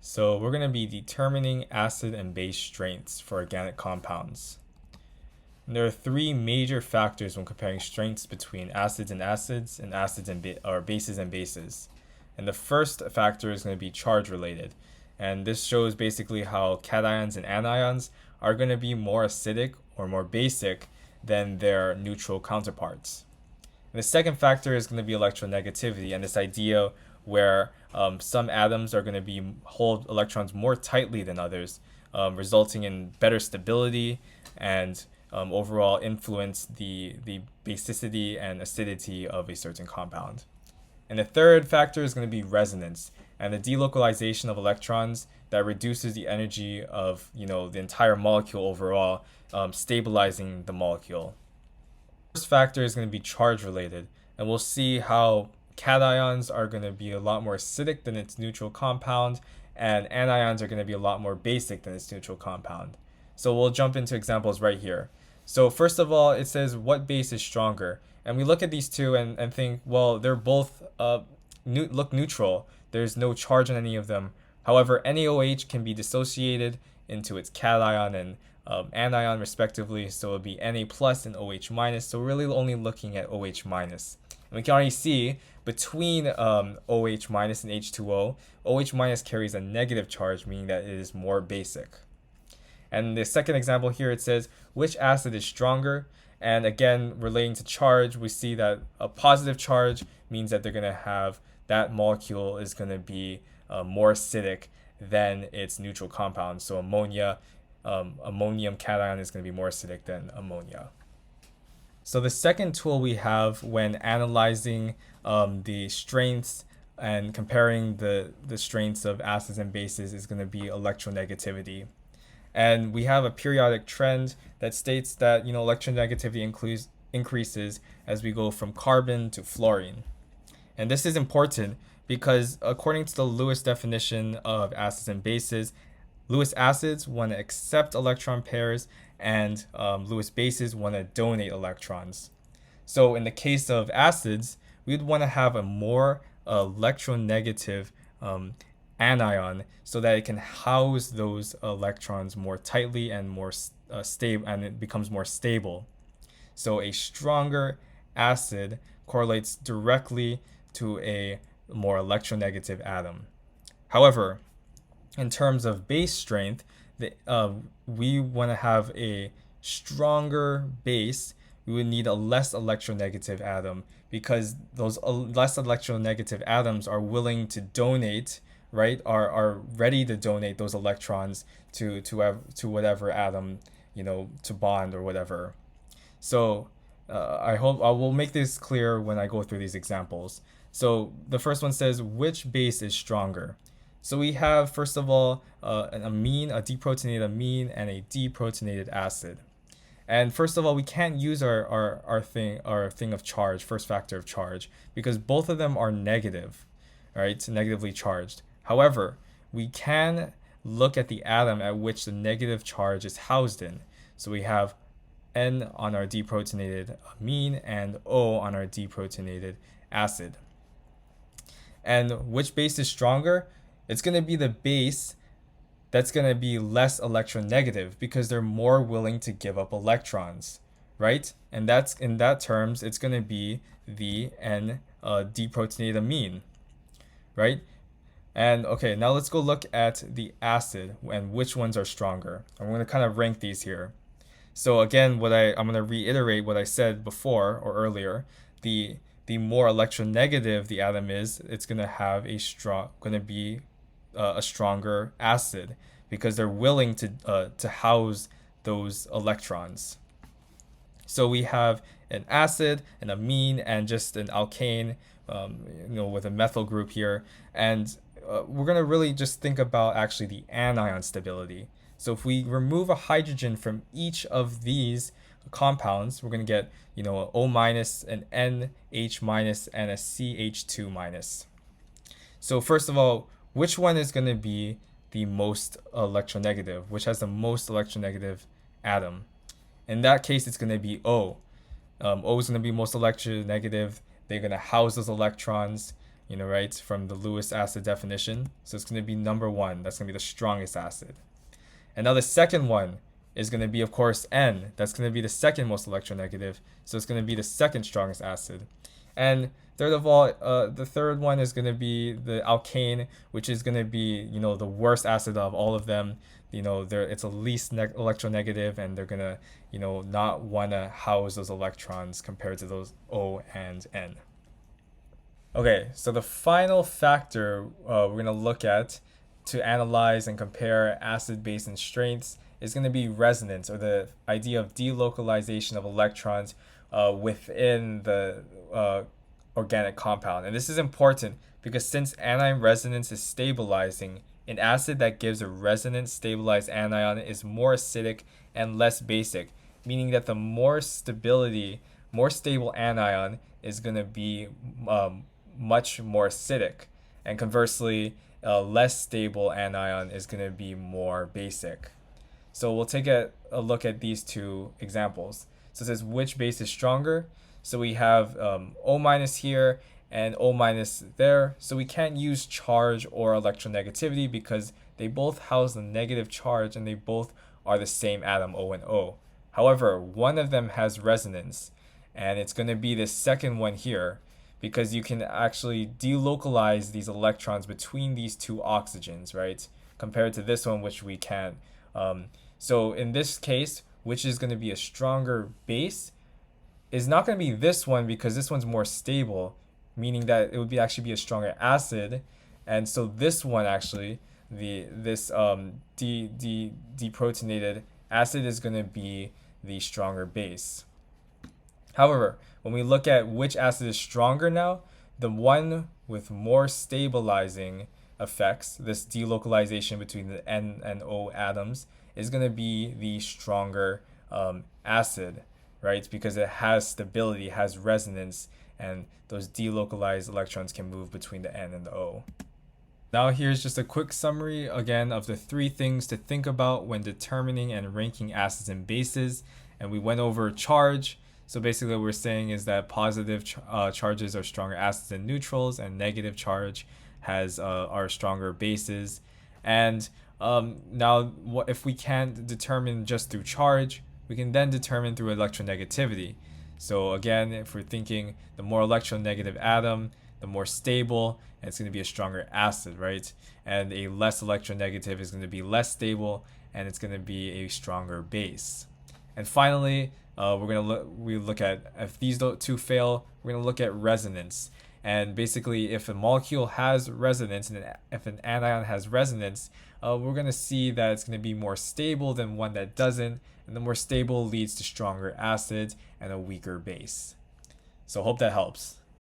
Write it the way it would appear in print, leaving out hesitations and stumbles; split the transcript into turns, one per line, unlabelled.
So we're going to be determining acid and base strengths for organic compounds. And there are three major factors when comparing strengths between acids and acids or bases and bases. And the first factor is going to be charge related. And this shows basically how cations and anions are going to be more acidic or more basic than their neutral counterparts. And the second factor is going to be electronegativity, and this idea where some atoms are going to hold electrons more tightly than others, resulting in better stability and overall influence the basicity and acidity of a certain compound. And the third factor is going to be resonance and the delocalization of electrons that reduces the energy of the entire molecule overall, stabilizing the molecule. The first factor is going to be charge related, and we'll see how cations are going to be a lot more acidic than its neutral compound, and anions are going to be a lot more basic than its neutral compound. So we'll jump into examples right here. So first of all, it says what base is stronger, and we look at these two and think, well, they're both look neutral. There's no charge on any of them. However, NaOH can be dissociated into its cation and anion respectively, so it'll be Na plus and OH minus. So we're really only looking at OH minus. And we can already see between OH minus and H2O, OH minus carries a negative charge, meaning that it is more basic. And the second example here, it says which acid is stronger. And again, relating to charge, we see that a positive charge means that they're going to have that molecule is going to be more acidic than its neutral compound. So ammonium cation is going to be more acidic than ammonia. So the second tool we have when analyzing the strengths and comparing the strengths of acids and bases is going to be electronegativity. And we have a periodic trend that states that electronegativity increases as we go from carbon to fluorine. And this is important because according to the Lewis definition of acids and bases, Lewis acids want to accept electron pairs and Lewis bases want to donate electrons. So in the case of acids, we'd want to have a more electronegative anion so that it can house those electrons more tightly and more stable, and it becomes more stable. So a stronger acid correlates directly to a more electronegative atom. However, in terms of base strength, we want to have a stronger base. We would need a less electronegative atom because those less electronegative atoms are willing to donate, right? Are ready to donate those electrons to whatever atom, to bond or whatever. So I hope I will make this clear when I go through these examples. So the first one says which base is stronger. So we have, first of all, an amine, a deprotonated amine, and a deprotonated acid. And first of all, we can't use our thing of charge, first factor of charge, because both of them are negative, right? Negatively charged. However, we can look at the atom at which the negative charge is housed in. So we have N on our deprotonated amine and O on our deprotonated acid. And which base is stronger? It's going to be the base that's going to be less electronegative because they're more willing to give up electrons, right? And that's, in that terms, it's going to be the N deprotonated amine, right? And okay, now let's go look at the acid and which ones are stronger. I'm going to kind of rank these here. So again, I'm going to reiterate what I said before or earlier. The more electronegative the atom is, it's going to have a stronger acid because they're willing to house those electrons. So we have an acid, an amine, and just an alkane, with a methyl group here. And we're going to really just think about actually the anion stability. So if we remove a hydrogen from each of these compounds, we're going to get an O minus, an NH minus, and a CH2 minus. So first of all, which one is going to be the most electronegative? Which has the most electronegative atom? In that case, it's going to be O. O is going to be most electronegative. They're going to house those electrons. right, from the Lewis acid definition. So it's going to be number 1. That's going to be the strongest acid. And now the second one is going to be, of course, N. That's going to be the second most electronegative. So it's going to be the second strongest acid. And third of all, the third one is going to be the alkane, which is going to be, the worst acid of all of them. It's the least electronegative, and they're going to, not want to house those electrons compared to those O and N. Okay, so the final factor we're going to look at to analyze and compare acid-base and strengths is going to be resonance, or the idea of delocalization of electrons within the organic compound. And this is important because since anion resonance is stabilizing, an acid that gives a resonance stabilized anion is more acidic and less basic, meaning that the more stable anion is going to be much more acidic, and conversely, a less stable anion is going to be more basic. So we'll take a look at these two examples. So it says which base is stronger. So we have O minus here and O minus there. So we can't use charge or electronegativity because they both house the negative charge and they both are the same atom, O and O. However, one of them has resonance, and it's going to be the second one here, because you can actually delocalize these electrons between these two oxygens, right? Compared to this one, which we can't. So in this case, which is going to be a stronger base, is not going to be this one because this one's more stable, meaning that it would actually be a stronger acid. And so this one actually, this deprotonated acid is going to be the stronger base. However, when we look at which acid is stronger now, the one with more stabilizing effects, this delocalization between the N and O atoms, is going to be the stronger acid, right? Because it has stability, has resonance, and those delocalized electrons can move between the N and the O. Now here's just a quick summary again of the 3 things to think about when determining and ranking acids and bases. And we went over charge. So basically what we're saying is that positive charges are stronger acids than neutrals, and negative charge are stronger bases. And now if we can't determine just through charge, we can then determine through electronegativity. So again, if we're thinking the more electronegative atom, the more stable, and it's going to be a stronger acid, right? And a less electronegative is going to be less stable, and it's going to be a stronger base. And finally, we look at, if these two fail, we're going to look at resonance. And basically, if a molecule has resonance and if an anion has resonance, we're going to see that it's going to be more stable than one that doesn't. And the more stable leads to stronger acids and a weaker base. So hope that helps.